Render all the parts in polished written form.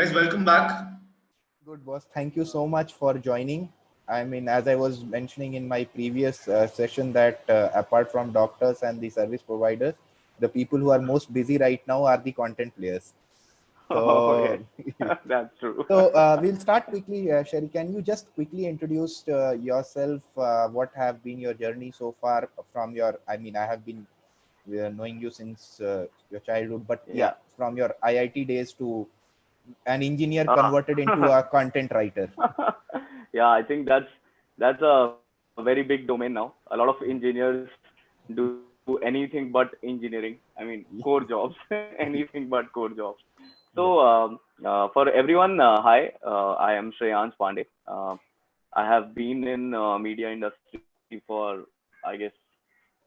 guys, welcome back. Good, boss. Thank you so much for joining. I mean, as I was mentioning in my previous session, that apart from doctors and the service providers, the people who are most busy right now are the content players. Oh, yes, So, that's true. we'll start quickly. Sherry, can you just quickly introduce yourself? What have been your journey so far from your? I mean, I have been knowing you since your childhood, but yeah, Yeah. from your IIT days to an engineer Ah. converted into a content writer. Yeah, I think that's a very big domain now. A lot of engineers do anything but engineering. I mean, core jobs, anything but core jobs. So, Yes. for everyone, hi. I am Shreyans Pandey. I have been in media industry for, I guess,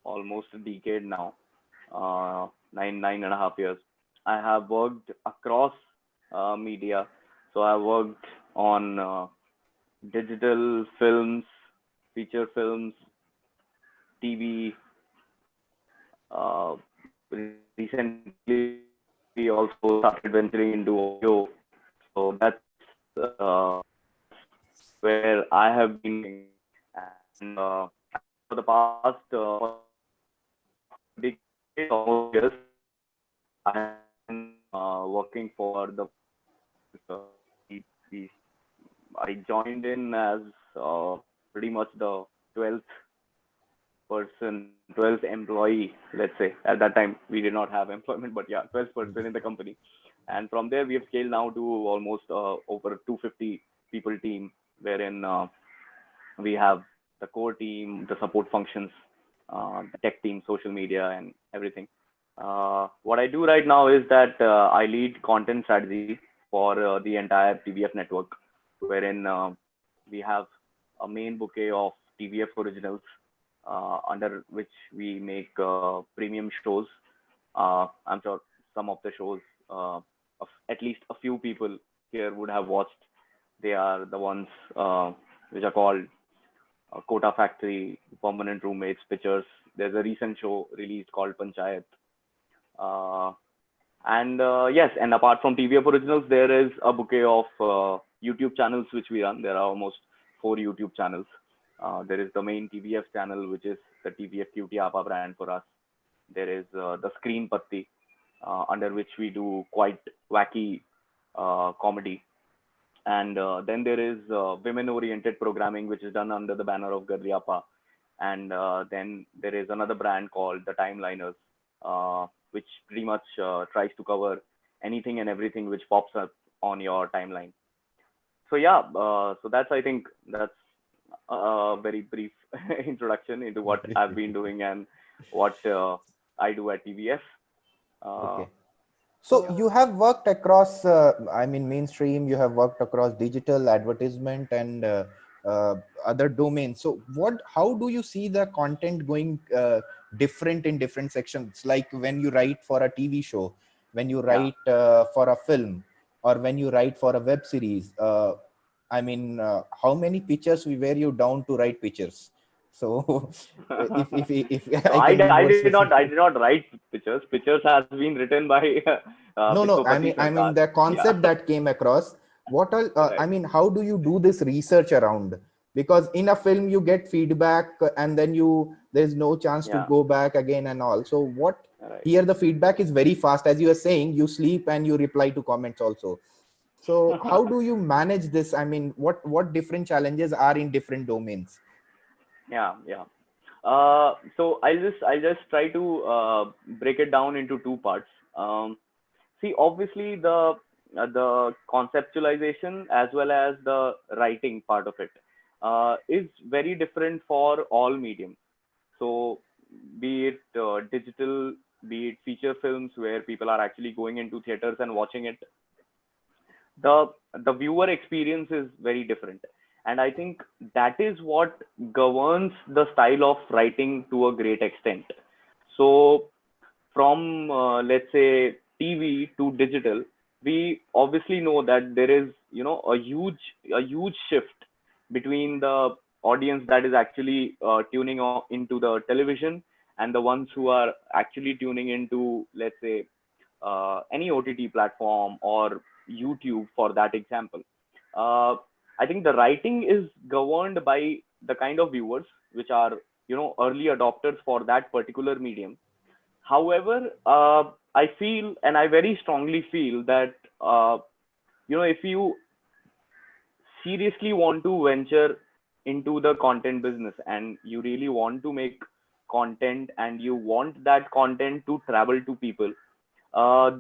almost a decade now. Nine and a half years. I have worked across media. So I worked on digital films, feature films, TV. Uh, Recently, we also started venturing into audio. So that's where I have been working. And for the past decade, almost 2 years, I have been working for the. We I joined in as pretty much the 12th person, 12th employee, let's say. At that time, we did not have employment, but yeah, 12th person in the company. And from there, we have scaled now to almost over 250 people team, wherein we have the core team, the support functions, the tech team, social media, and everything. What I do right now is that I lead content strategy for the entire TVF network, wherein we have a main bouquet of TVF originals under which we make premium shows. I'm sure some of the shows, of at least a few people here would have watched. They are the ones which are called Kota Factory, Permanent Roommates, Pictures. There's a recent show released called Panchayat. Uh, and yes, and apart from TVF originals, there is a bouquet of YouTube channels which we run. There are almost 4 YouTube channels. There is the main TVF channel, which is the TVF Cutie Appa brand for us. There is the Screen Patti, under which we do quite wacky comedy. And then there is women-oriented programming, which is done under the banner of Gadriappa. And then there is another brand called the Timeliners, which pretty much tries to cover anything and everything which pops up on your timeline. So yeah, so that's, I think that's a very brief introduction into what I've been doing and what I do at TVS. Uh, Okay. So yeah. you have worked across, I mean, mainstream, you have worked across digital advertisement and other domains. So how do you see the content going different in different sections? Like when you write for a TV show, when you Yeah. write for a film, or when you write for a web series. I mean, how many pictures we wear you down to write pictures? So if So I can be I more did not specific. write pictures. Pictures has been written by No. Biswapati I mean Sarkar. the Yeah. concept that came across. What all? I Right. mean, how do you do this research around? Because in a film you get feedback, and then there's no chance to Yeah. go back again and all. So what? Right. Here the feedback is very fast, as you are saying. You sleep and you reply to comments also. So how do you manage this? I mean, what different challenges are in different domains? Yeah. Yeah. So I'll just try to break it down into two parts. See, obviously the conceptualization as well as the writing part of it is very different for all mediums. So be it digital, be it feature films where people are actually going into theaters and watching it, the the viewer experience is very different. And I think that is what governs the style of writing to a great extent. So from let's say TV to digital, we obviously know that there is, a huge shift between the audience that is actually tuning into the television and the ones who are actually tuning into, let's say, any OTT platform or YouTube for that example. Uh, I think the writing is governed by the kind of viewers which are, early adopters for that particular medium. However, I feel, and I very strongly feel that, if you seriously want to venture into the content business and you really want to make content and you want that content to travel to people,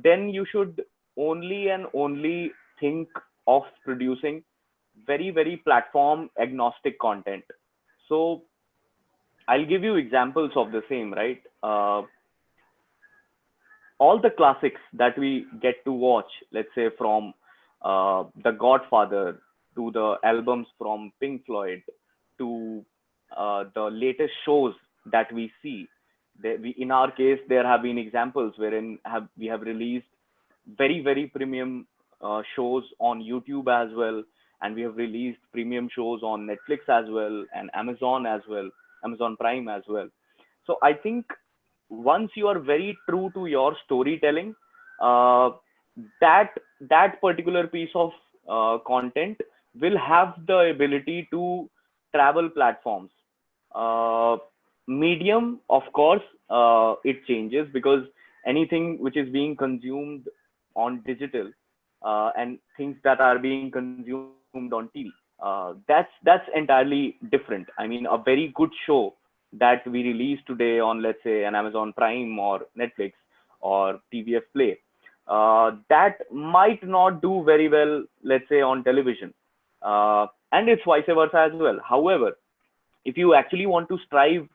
then you should only and only think of producing very, very platform agnostic content. So I'll give you examples of the same, right? All the classics that we get to watch, let's say from The Godfather to the albums from Pink Floyd to the latest shows that we see. In our case, there have been examples wherein we have released very, very premium shows on YouTube as well, and we have released premium shows on Netflix as well, and Amazon as well, Amazon Prime as well. So I think once you are very true to your storytelling, uh, that particular piece of content will have the ability to travel platforms. uh, Medium, of course, it changes because anything which is being consumed on digital, and things that are being consumed on TV, that's entirely different. I mean, a very good show that we release today on, let's say, an Amazon Prime or Netflix or TVF Play, that might not do very well, let's say, on television, and it's vice versa as well. However, if you actually want to strive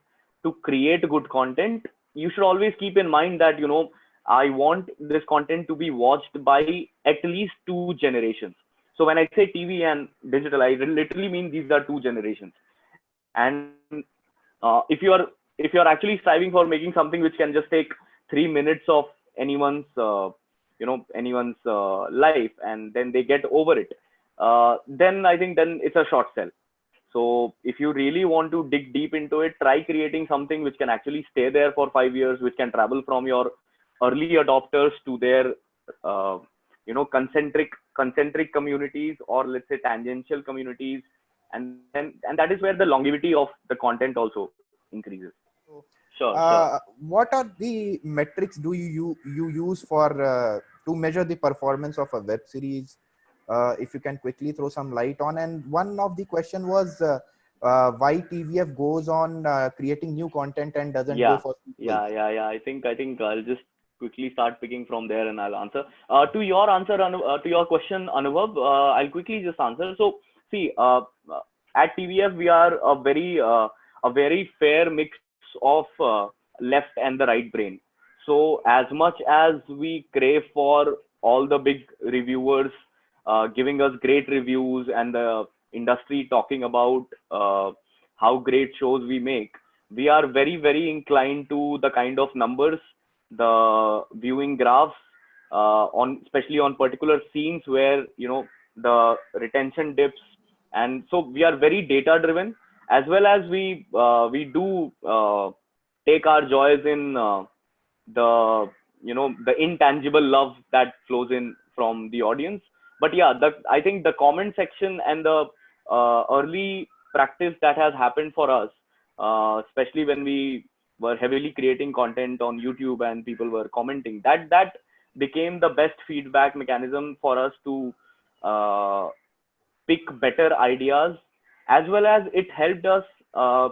to create good content, you should always keep in mind that, I want this content to be watched by at least two generations. So when I say TV and digital, I literally mean these are two generations. And if you're actually striving for making something which can just take 3 minutes of anyone's anyone's life, and then they get over it, then I think then it's a short sell. So if you really want to dig deep into it, try creating something which can actually stay there for 5 years, which can travel from your early adopters to their uh, concentric communities, or let's say tangential communities, and that is where the longevity of the content also increases. So, Sure, sure. what are the metrics do you use for to measure the performance of a web series? If you can quickly throw some light on. And one of the question was why TVF goes on creating new content and doesn't go Yeah, for yeah, sequels. yeah, yeah. I think I'll just quickly start picking from there and I'll answer. To your to your question, Anubhav, I'll quickly just answer. So, see, at TVF we are a very fair mix of left and the right brain. So, as much as we crave for all the big reviewers giving us great reviews and the industry talking about how great shows we make, we are very, very inclined to the kind of numbers, the viewing graphs, on especially on particular scenes where the retention dips. And so we are very data driven, as well as we do take our joys in the the intangible love that flows in from the audience. But yeah, I think the comment section and the early practice that has happened for us, especially when we were heavily creating content on YouTube and people were commenting, that became the best feedback mechanism for us to uh, pick better ideas, as well as it helped us uh,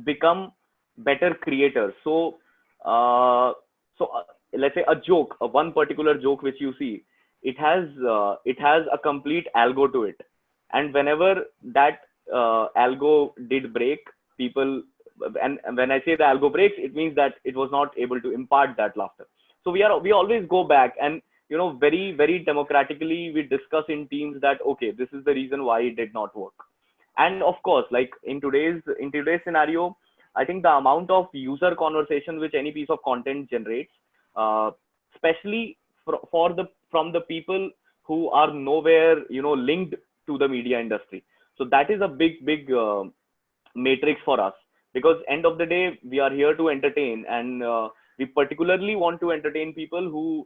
become better creators. So uh, so let's say a joke, one particular joke which you see, it has a complete algo to it, and whenever that algo did break, people, and when I say the algo breaks, it means that it was not able to impart that laughter. So we always go back and very, very democratically we discuss in teams that okay, this is the reason why it did not work. And of course, like in today's scenario, I think the amount of user conversation which any piece of content generates, uh, especially for the from the people who are nowhere linked to the media industry, so that is a big matrix for us, because end of the day we are here to entertain, and we particularly want to entertain people who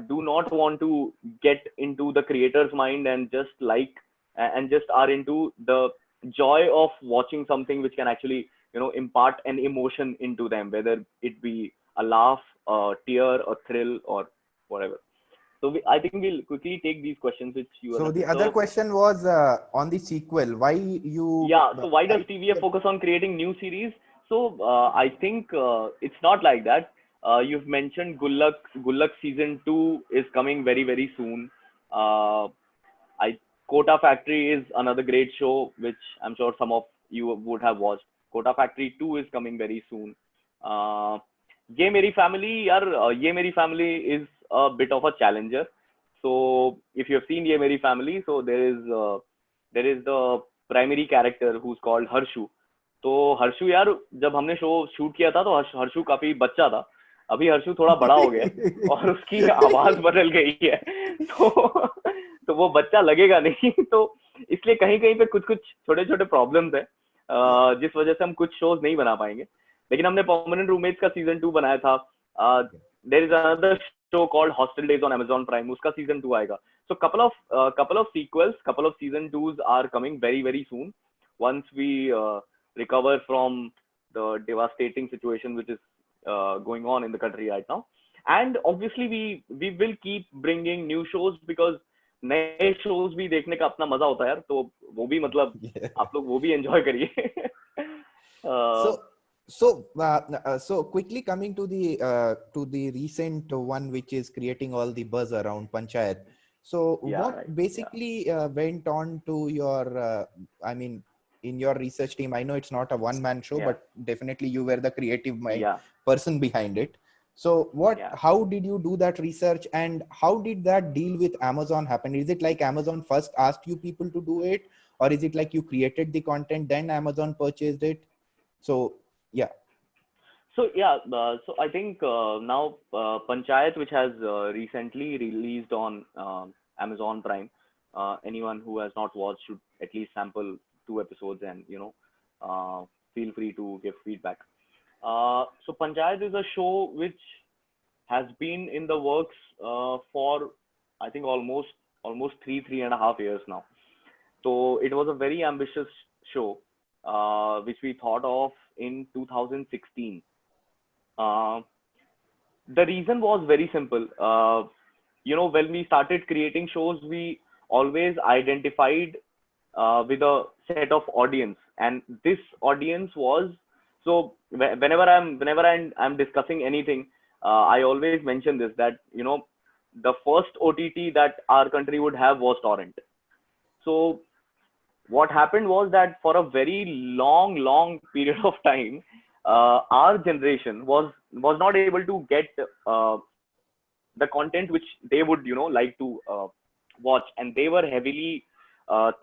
do not want to get into the creator's mind and just are into the joy of watching something which can actually impart an emotion into them, whether it be a laugh, a tear, a thrill, or whatever. So I think we'll quickly take these questions which you So have. the other question was on the sequel. Why you Yeah, so why does why TVA focus on creating new series? So I think it's not like that. You've mentioned Gullak season 2 is coming very very soon. Uh, I Kota Factory is another great show which I'm sure some of you would have watched. Kota Factory 2 is coming very soon. Uh, Ye Meri Family, Ye Meri Family is a bit of a challenger. So if you have seen Ye Meri Family, so there is the primary character who is called Harshu. तो हर्षु यार जब हमने show shoot किया था तो हर्षु काफी बच्चा था. अभी हर्षु थोड़ा बड़ा हो गया है और उसकी आवाज बदल गई है. तो वो बच्चा लगेगा नहीं. तो इसलिए कहीं कहीं पे कुछ कुछ छोटे छोटे प्रॉब्लम्स है जिस वजह से हम कुछ शोज नहीं बना पाएंगे. लेकिन हमने परमानेंट रूममेट्स का सीजन 2 बनाया था. There is another show called hostel days on Amazon Prime, उसका सीजन 2 आएगा. So couple of sequels, couple of season 2s are coming very very soon once we recover from the devastating situation which is going on in the country right now. And obviously we will keep bringing new shows because नए shows भी देखने का अपना मजा होता है यार. तो वो भी मतलब आप लोग वो भी enjoy करिए. So quickly coming to the recent one which is creating all the buzz around Panchayat. So what basically went on to your I mean in your research team? I know it's not a one-man show, but definitely you were the creative person behind it. So how did you do that research, and how did that deal with Amazon happen? Is it like Amazon first asked you people to do it, or is it like you created the content then Amazon purchased it? So So so I think now Panchayat, which has recently released on Amazon Prime, anyone who has not watched should at least sample 2 episodes and feel free to give feedback. So Panchayat is a show which has been in the works for I think almost 3.5 years now. So it was a very ambitious show which we thought of in 2016. The reason was very simple. When we started creating shows, we always identified with a set of audience, and this audience was so. Whenever I'm discussing anything, I always mention this, that the first OTT that our country would have was torrent. So what happened was that for a very long period of time, our generation was not able to get the content which they would like to watch, and they were heavily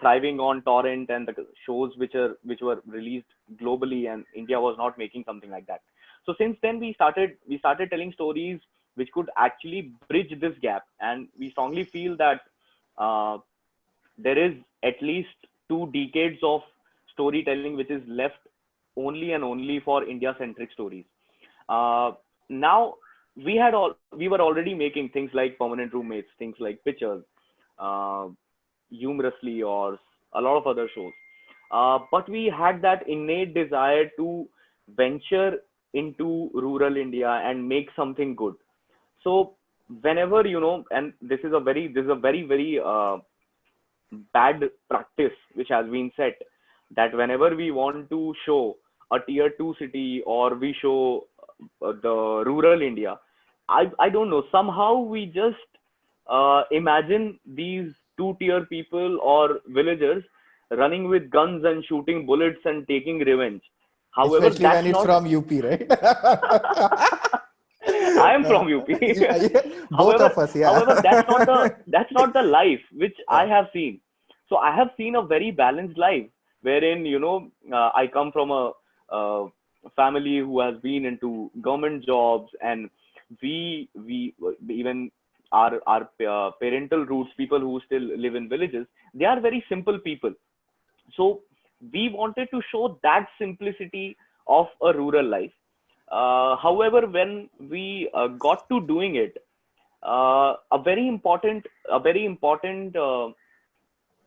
thriving on torrent and the shows which were released globally, and India was not making something like that. So since then we started telling stories which could actually bridge this gap, and we strongly feel that there is at least 2 decades of storytelling which is left only and only for India centric stories. Now we were already making things like Permanent Roommates, things like Pictures, Humorously, or a lot of other shows. But we had that innate desire to venture into rural India and make something good. So whenever and this is a very very bad practice which has been set, that whenever we want to show a tier 2 city, or we show the rural India, I don't know, somehow we just imagine these 2-tier people or villagers running with guns and shooting bullets and taking revenge. However, especially when it's from UP, right? I am from UP. Both of us, yeah. However, that's not the life which I have seen. So I have seen a very balanced life wherein I come from a family who has been into government jobs, and we even our parental roots, people who still live in villages, they are very simple people. So we wanted to show that simplicity of a rural life. However, when we got to doing it, a very important,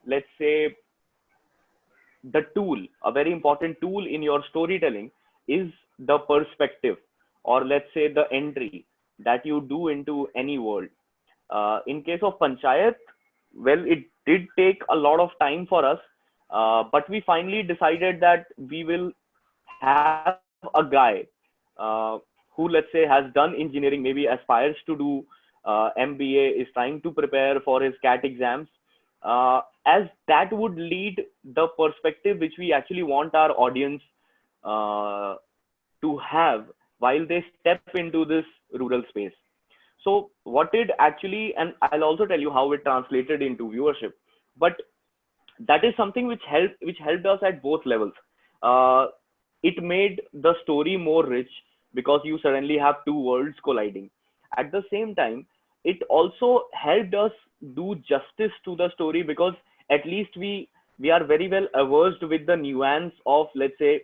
let's say, a very important tool in your storytelling is the perspective, or let's say the entry that you do into any world. In case of Panchayat, well, it did take a lot of time for us, but we finally decided that we will have a guy who, let's say, has done engineering, maybe aspires to do MBA, is trying to prepare for his CAT exams, as that would lead the perspective which we actually want our audience uh, to have while they step into this rural space. So what did actually, and I'll also tell you how it translated into viewership, but that is something which helped us at both levels. Uh, it made the story more rich because you suddenly have two worlds colliding. At the same time, it also helped us do justice to the story because at least we are very well averse with the nuance of, let's say,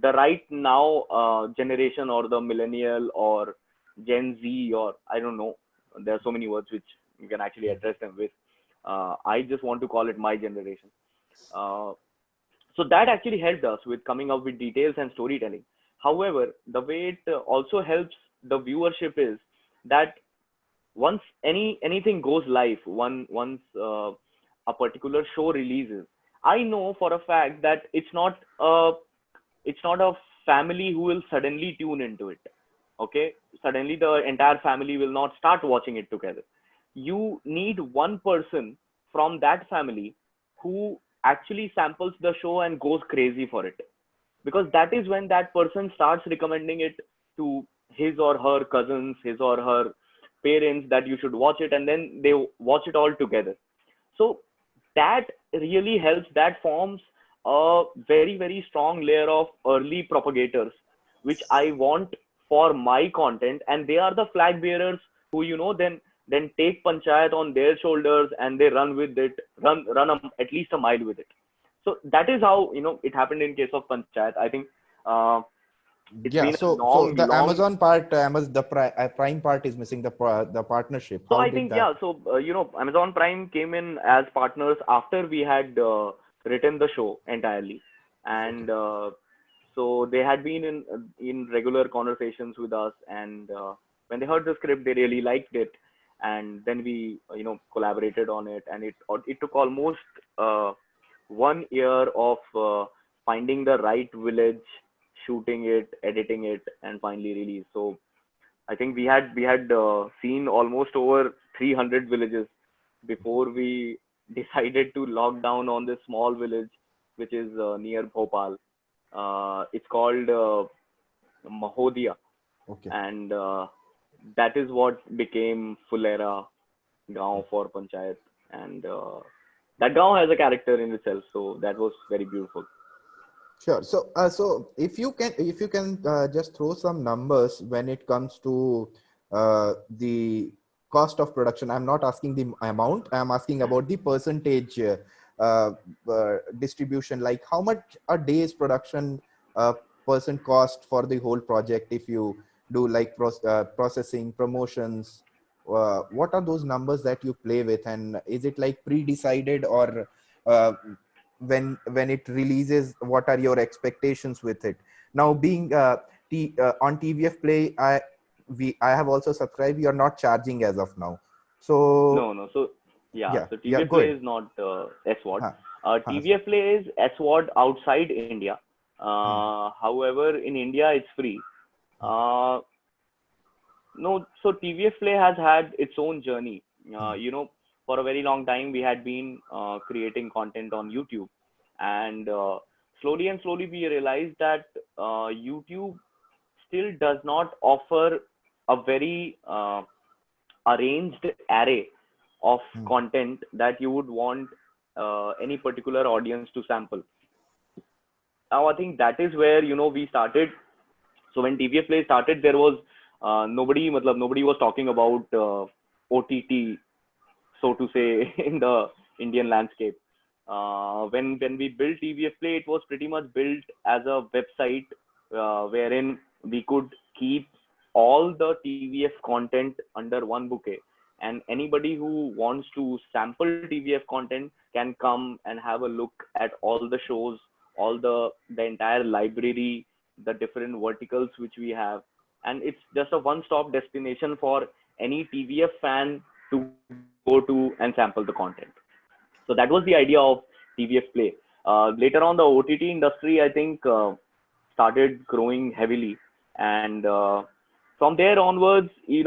the right now generation, or the millennial, or Gen Z, or I don't know. There are so many words which you can actually address them with. I just want to call it my generation. Uh, so that actually helped us with coming up with details and storytelling. However, the way it also helps the viewership is that once anything goes live, once a particular show releases, I know for a fact that it's not a family who will suddenly tune into it. Okay, suddenly the entire family will not start watching it together. You need one person from that family who actually samples the show and goes crazy for it, because that is when that person starts recommending it to his or her cousins, his or her parents, that you should watch it, and then they watch it all together. So that really helps. That forms a very, very strong layer of early propagators, which I want for my content, and they are the flag bearers who, then take Panchayat on their shoulders and they run with it, at least a mile with it. So that is how it happened in case of Panchayat. I think uh, it's Yeah, been a so long, the long. Amazon part, Amazon, the Prime part is missing, the partnership. So How I did think, that? yeah. So Amazon Prime came in as partners after we had written the show entirely, Okay. and so they had been in regular conversations with us, and when they heard the script, they really liked it, and then we collaborated on it, and it took almost 1 year of finding the right village, shooting it, editing it, and finally release. So I think we had seen almost over 300 villages before we decided to lock down on this small village, which is near Bhopal. It's called Mahodia, Okay. and that is what became Fulera Gaon for Panchayat, and that Gaon has a character in itself. So that was very beautiful. Sure. So if you can just throw some numbers when it comes to the cost of production. I'm not asking the amount. I'm asking about the percentage uh, distribution. Like how much a day's production person cost for the whole project if you do like processing, promotions. What are those numbers that you play with, and is it like pre-decided, or uh, when it releases, what are your expectations with it? Now being on TVF Play, I have also subscribed. You're not charging as of now, so No, no. So yeah, yeah, so yeah, TVF go Play ahead. is not SWOT. Huh, huh, TVF Play is SWOT outside India. hmm, However, in India it's free. hmm, Uh, no, so TVF Play has had its own journey. hmm, For a very long time we had been creating content on YouTube, and slowly and slowly we realized that YouTube still does not offer a very arranged array of hmm, content that you would want any particular audience to sample. Now, I think that is where we started. So when TVF Play started, there was nobody was talking about OTT, so to say, in the Indian landscape. When we built TVF Play, it was pretty much built as a website wherein we could keep all the TVF content under one bouquet, and anybody who wants to sample TVF content can come and have a look at all the shows, all the entire library, the different verticals which we have, and it's just a one-stop destination for any TVF fan to go to and sample the content. So that was the idea of TVF Play. Later on, the OTT industry, I think, started growing heavily, and from there onwards, we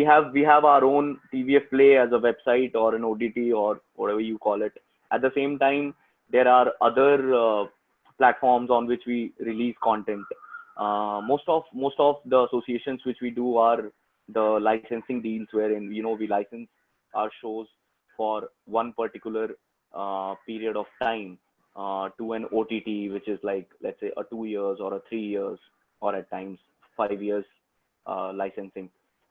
have our own TVF Play as a website or an OTT or whatever you call it. At the same time, there are other platforms on which we release content. Most of the associations which we do are the licensing deals, wherein we license our shows for one particular period of time to an OTT, which is like, let's say, a 2 years or a 3 years, or at times 5 years licensing.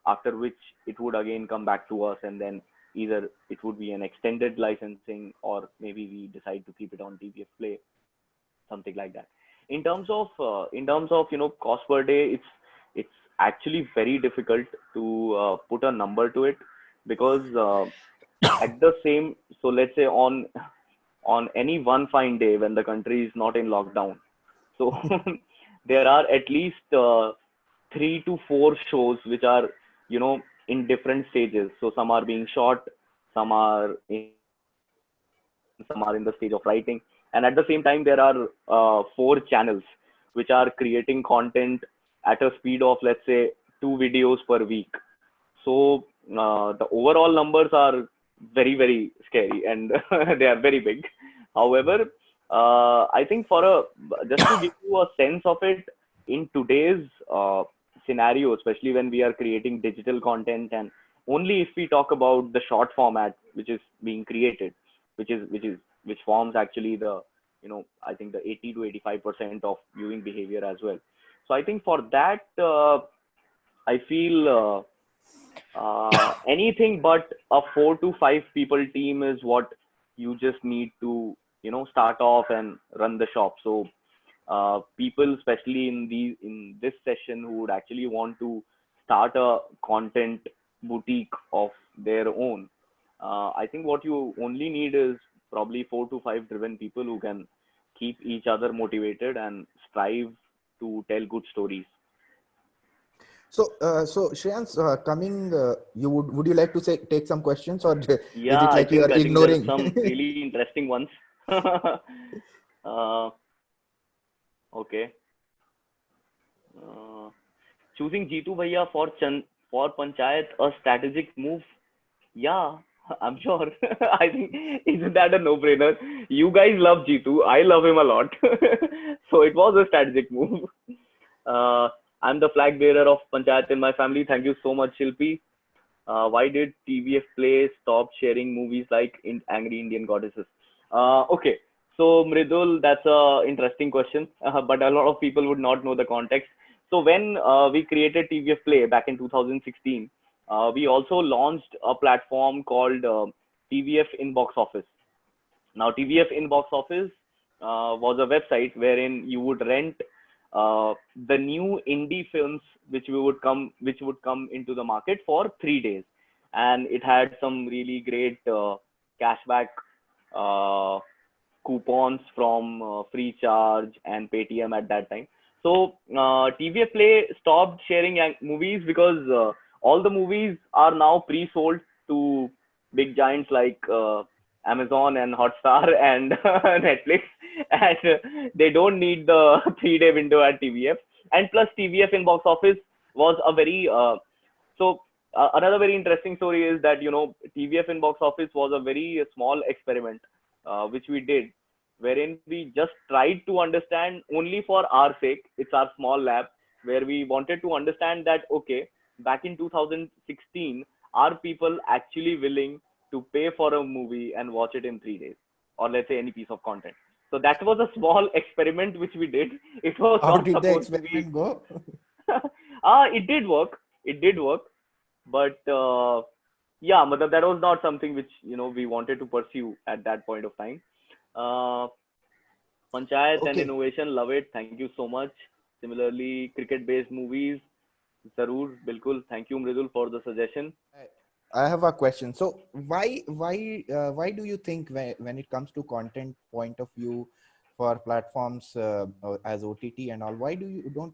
After which it would again come back to us, and then either it would be an extended licensing, or maybe we decide to keep it on TVF Play, something like that. In terms of cost per day, it's actually very difficult to put a number to it, because at the same so let's say on any one fine day when the country is not in lockdown, so there are at least 3 to 4 shows which are in different stages. So some are being shot, some are in the stage of writing, and at the same time there are 4 channels which are creating content at a speed of, let's say, 2 videos per week. So the overall numbers are very, very scary, and they are very big. However, I think just to give you a sense of it, in today's scenario, especially when we are creating digital content, and only if we talk about the short format which is being created, which forms actually I think the 80 to 85% of viewing behavior as well. So I think for that, I feel anything but a 4 to 5 people team is what you just need to start off and run the shop. So people, especially in this session, who would actually want to start a content boutique of their own, I think what you only need is probably 4 to 5 driven people who can keep each other motivated and strive to tell good stories. So Shreyans, coming, would you like to take some questions, or is Yeah, it like you are I think there is ignoring? some really interesting ones. uh, okay. Uh, Choosing Jeetu Bhaiya for Panchayat a strategic move? Yeah, I'm sure. I think, isn't that a no-brainer? You guys love Jeetu. I love him a lot. So it was a strategic move. Uh, I'm the flag bearer of Panchayat in my family. Thank you so much, Shilpi. Why did TVF Play stop sharing movies like Angry Indian Goddesses? Okay, so Mridul, that's a interesting question, but a lot of people would not know the context. So when we created TVF Play back in 2016, we also launched a platform called TVF Inbox Office. Now, TVF Inbox Office was a website wherein you would rent the new indie films which would come into the market for 3 days, and it had some really great cashback uh, coupons from Freecharge and Paytm at that time. So TVF Play stopped sharing movies because all the movies are now pre-sold to big giants like Amazon and Hotstar and Netflix, and they don't need the 3 day window at TVF. And plus, TVF Inbox Office was a very so another very interesting story is that TVF Inbox Office was a very small experiment which we did, wherein we just tried to understand only for our sake. It's our small lab where we wanted to understand that, okay, back in 2016, are people actually willing to pay for a movie and watch it in 3 days, or let's say any piece of content? So that was a small experiment which we did. It was How not did the supposed to be. experiment go? It did work. It did work, but yeah, but that was not something which we wanted to pursue at that point of time. Uh, Panchayat and Okay. innovation, love it. Thank you so much. Similarly, cricket-based movies, Zarur, Bilkul. Thank you, Mridul, for the suggestion. I have a question. So why do you think when it comes to content point of view for platforms as OTT and all, why do you don't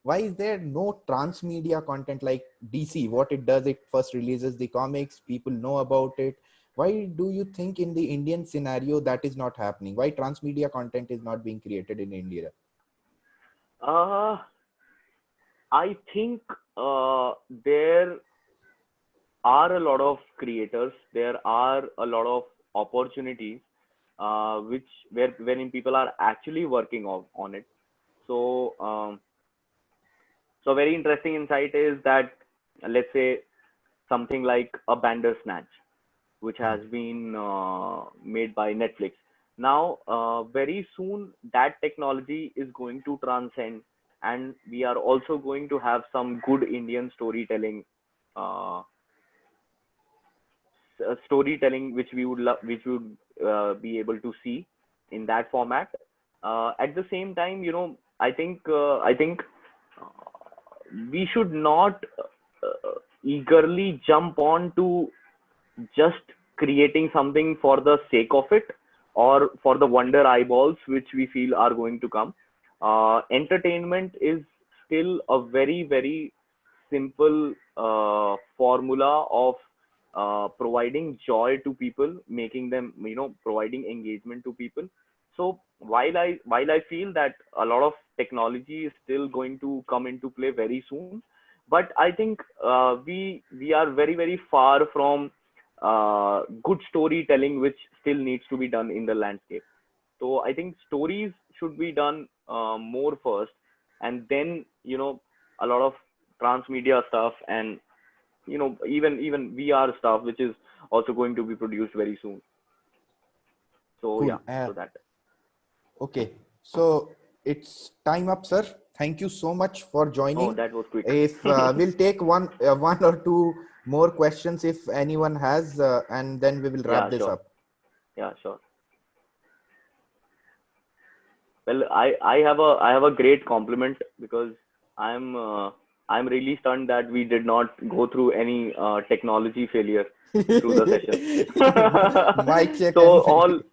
why is there no transmedia content like DC? What it does, it first releases the comics, people know about it. Why do you think in the Indian scenario that is not happening? Why transmedia content is not being created in India? Uh, I think there are a lot of creators, there are a lot of opportunities, which where wherein people are actually working on it. So, so very interesting insight is that, let's say something like a Bandersnatch, which has been made by Netflix. Now, very soon that technology is going to transcend, and we are also going to have some good Indian uh, storytelling, which we would love, which we would be able to see in that format. At the same time, I think uh, we should not eagerly jump on to just creating something for the sake of it, or for the wonder eyeballs which we feel are going to come. Entertainment is still a very, very simple formula of providing joy to people, making them, providing engagement to people. So while I feel that a lot of technology is still going to come into play very soon, but I think we are very, very far from good storytelling, which still needs to be done in the landscape. So I think stories should be done more first, and then, a lot of transmedia stuff, and even VR stuff, which is also going to be produced very soon. So Cool. yeah, so that. Okay, so it's time up, sir. Thank you so much for Oh, joining. that was quick. If we'll take one or two more questions if anyone has, and then we will wrap Yeah, this sure. up. Yeah, sure. Well, I have a great compliment, because I'm uh, I'm really stunned that we did not go through any technology failure through the session. Mic check So and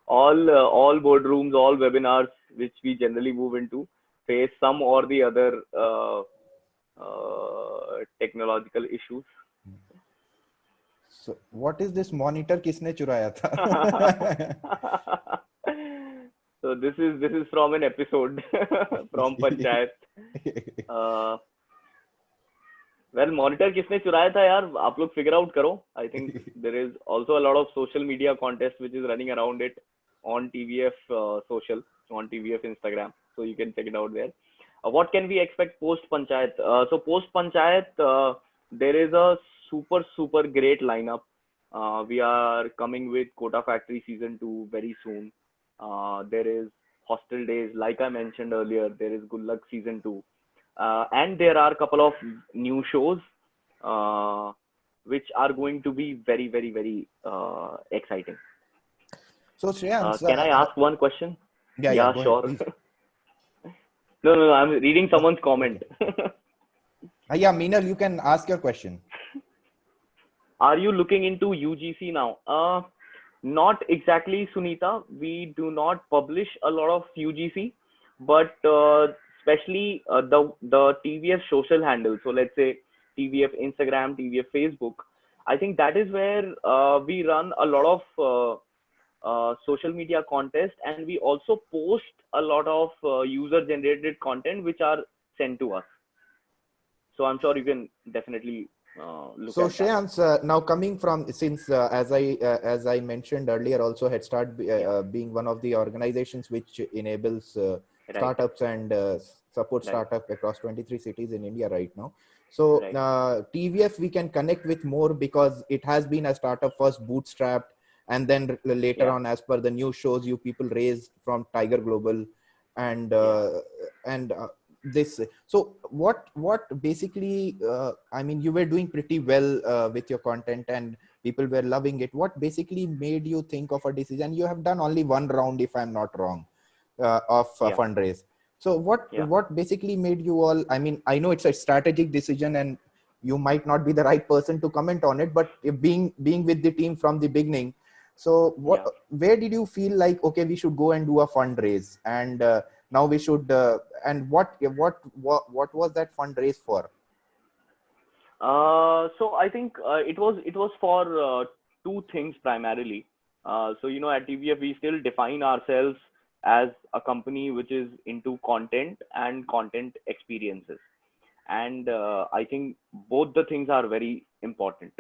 all boardrooms, all webinars which we generally move into face some or the other technological issues. so what is this monitor किसने चुराया था? So this is from an episode from Panchayat. Uh, well, monitor किसने चुराया था यार, आप लोग figure out करो. I think there is also a lot of social media contest which is running around it on TVF social, on TVF Instagram, so you can check it out there. What can we expect post Panchayat? So post Panchayat, there is a super great lineup. We are coming with Kota Factory season 2 very soon. There is Hostel Days, like I mentioned earlier. There is Good Luck season 2, and there are a couple of new shows uh, which are going to be very, very, very exciting. So Shreyans, Can I ask one question? yeah, Yeah, go ahead, sure. please. No, I'm reading someone's comment. Yeah, Meenal, you can ask your question. Are you looking into UGC now? Not exactly, Sunita. We do not publish a lot of UGC, but especially the TVF social handle. So let's say TVF Instagram, TVF Facebook. I think that is where we run a lot of social media contest, and we also post a lot of user generated content which are sent to us. So I'm sure you can definitely look So at that. Shreyans, now coming from, since as I mentioned earlier, also Head Start Yeah, being one of the organizations which enables right, startups and support right, startup across 23 cities in India right now. So right. TVF we can connect with more because it has been a startup first bootstrapped, and then later Yeah, on, as per the new shows you people raised from Tiger Global, and yeah. this. So what basically, I mean, you were doing pretty well with your content and people were loving it. What basically made you think of a decision? You have done only one round, if I'm not wrong, of Yeah, fundraise. So what yeah, basically made you all, I mean, I know it's a strategic decision, and you might not be the right person to comment on it, but if being with the team from the beginning, so Yeah. where did you feel like, okay, we should go and do a fundraise, and now we should, and what was that fundraise for? So I think it was for two things primarily. So at TVF we still define ourselves as a company which is into content and content experiences, and I think both the things are very important.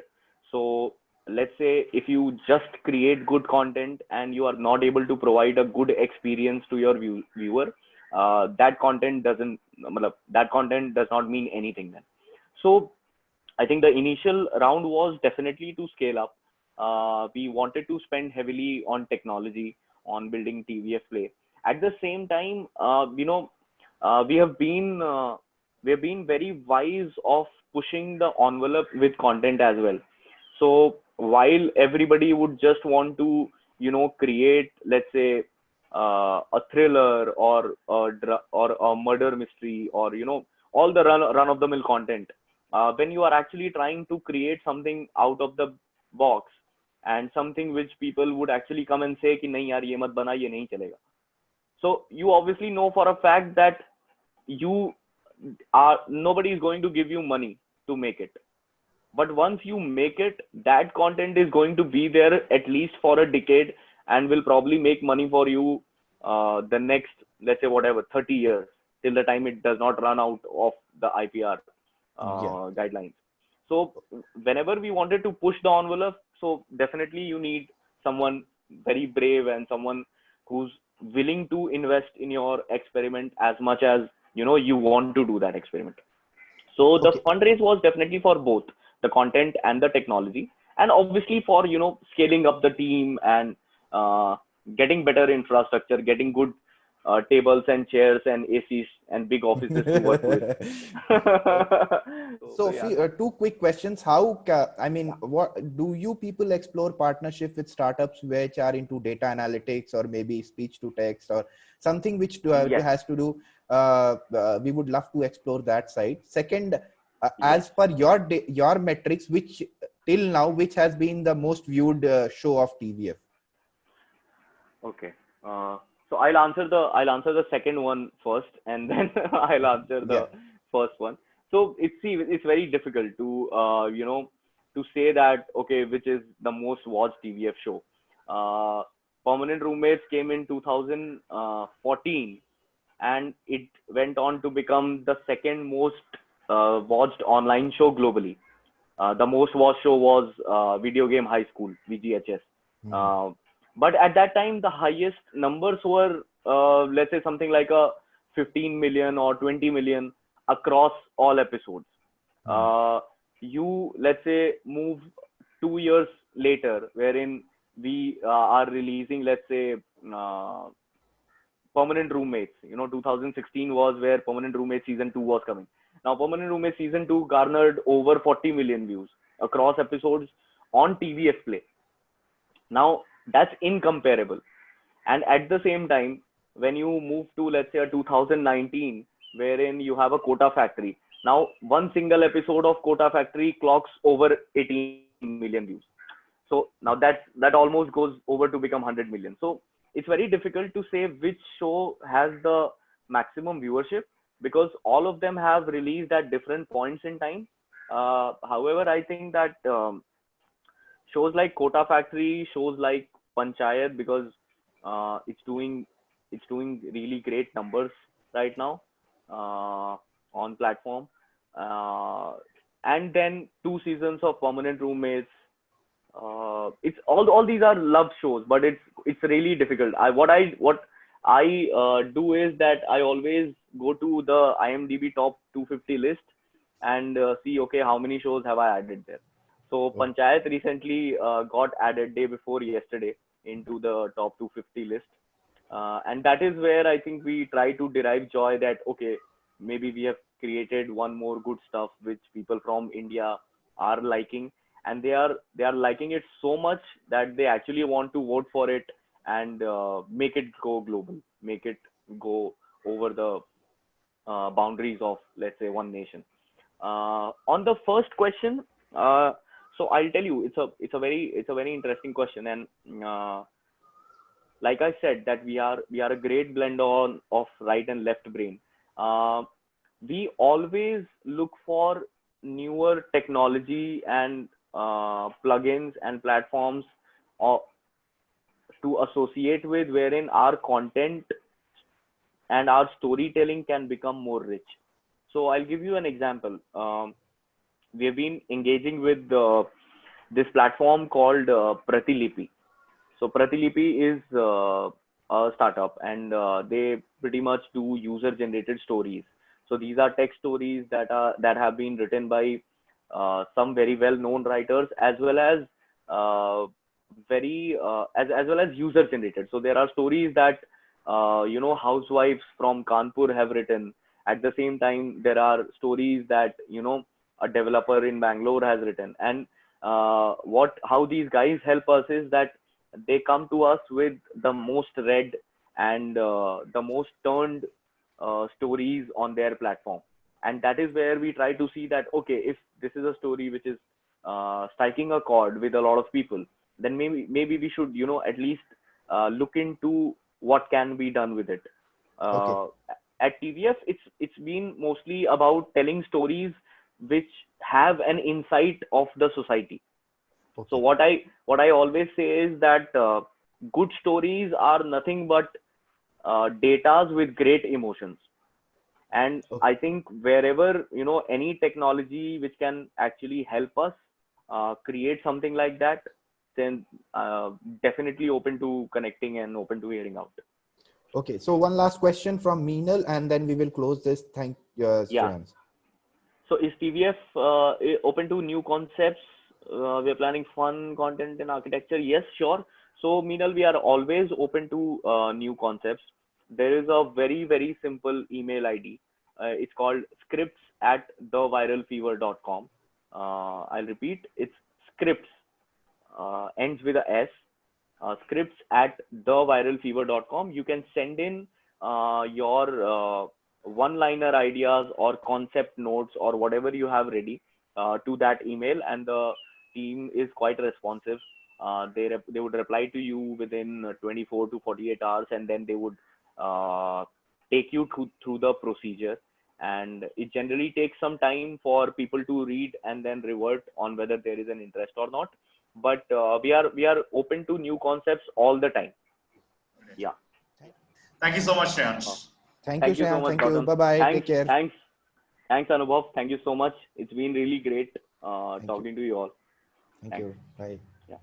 So let's say if you just create good content and you are not able to provide a good experience to your viewer, that content doesn't, matlab, that content does not mean anything then. So I think the initial round was definitely to scale up. We wanted to spend heavily on technology, on building TVF Play. At the same time, we have been very wise of pushing the envelope with content as well. So while everybody would just want to, create, let's say, a thriller or or a murder mystery, or all the run of the mill content, when you are actually trying to create something out of the box, and something which people would actually come and say कि नहीं यार ये मत बना, ये नहीं चलेगा. So you obviously know for a fact that you nobody is going to give you money to make it. But once you make it, that content is going to be there at least for a decade, and will probably make money for you the next, let's say, whatever, 30 years, till the time it does not run out of the IPR Yeah. guidelines. So whenever we wanted to push the envelope, so definitely you need someone very brave and someone who's willing to invest in your experiment as much as you want to do that experiment. So the Okay. fundraise was definitely for both the content and the technology, and obviously for scaling up the team, and uh, getting better infrastructure, getting good tables and chairs and ACs and big offices to work with. So So, yeah. two quick questions. I mean, what do you people explore partnership with startups which are into data analytics or maybe speech to text or something which Yes. has to do? We would love to explore that side. Second, Yes. as per your metrics, which till now, which has been the most viewed show of TVF? Okay. So I'll answer the second one first, and then I'll answer Yeah. the first one. So it's very difficult to to say that, okay, which is the most watched TVF show. Uh, Permanent Roommates came in 2014, and it went on to become the second most watched online show globally. The most watched show was Video Game High School, VGHS. Hmm. Uh, but at that time, the highest numbers were, let's say, something like a 15 million or 20 million across all episodes. Hmm. Uh, let's say, move 2 years later, wherein we are releasing, let's say, uh, Permanent Roommates. 2016 was where Permanent Roommates season 2 was coming. Now, Permanent Roommates season 2 garnered over 40 million views across episodes on TVF Play. Now, that's incomparable. And at the same time, when you move to, let's say, a 2019, wherein you have a Kota Factory. Now, one single episode of Kota Factory clocks over 18 million views. So now that almost goes over to become 100 million. So it's very difficult to say which show has the maximum viewership, because all of them have released at different points in time. However, I think that shows like Kota Factory, shows like Panchayat, because it's doing really great numbers right now on platform. Uh, and then 2 seasons of Permanent Roommates. It's all these are love shows, but it's really difficult. What I do is that I always go to the IMDb top 250 list, and see, okay, how many shows have I added there. So Oh. Panchayat recently got added day before yesterday into the top 250 list, and that is where I think we try to derive joy that, okay, maybe we have created one more good stuff which people from India are liking, and they are liking it so much that they actually want to vote for it, and make it go global, make it go over the boundaries of, let's say, one nation. On the first question, so I'll tell you, it's a very interesting question, and like I said, that we are a great blend of right and left brain. Uh, we always look for newer technology and plugins and platforms uh, to associate with, wherein our content and our storytelling can become more rich. So I'll give you an example. We have been engaging with this platform called Pratilipi. So Pratilipi is a startup, and they pretty much do user-generated stories. So these are text stories that have been written by some very well-known writers, as well as as well as user-generated. So there are stories that housewives from Kanpur have written. At the same time, there are stories that a developer in Bangalore has written. And what how these guys help us is that they come to us with the most read and the most turned stories on their platform. And that is where we try to see that, okay, if this is a story which is striking a chord with a lot of people, then maybe we should at least look into what can be done with it. Okay. uh, at TVF, it's been mostly about telling stories which have an insight of the society. So Okay. what I always say is that good stories are nothing but datas with great emotions. And Okay. I think wherever any technology which can actually help us create something like that, then definitely open to connecting and open to hearing out. Okay. So one last question from Meenal, and then we will close this. Thank Yeah. Shreyans. So is TVF open to new concepts? We're planning fun content in architecture. Yes, sure. So Meenal, we are always open to new concepts. There is a very, very simple email ID. It's called scripts@theviralfever.com. I'll repeat. It's scripts, ends with a S, scripts@theviralfever.com. You can send in your one-liner ideas or concept notes or whatever you have ready to that email, and the team is quite responsive. They would reply to you within 24 to 48 hours, and then they would uh, take you through the procedure. And it generally takes some time for people to read and then revert on whether there is an interest or not. But we are open to new concepts all the time. Yeah. Thank you so much, Uh, Shreyansh. Thank you, Thank you so Shreyans. much, Thank you. Gautam. Bye bye. Take Thanks, care. thanks, thanks, Anubhav. Thank you so much. It's been really great Thank you. talking to you all. Thank Thanks. you. Bye. Yeah.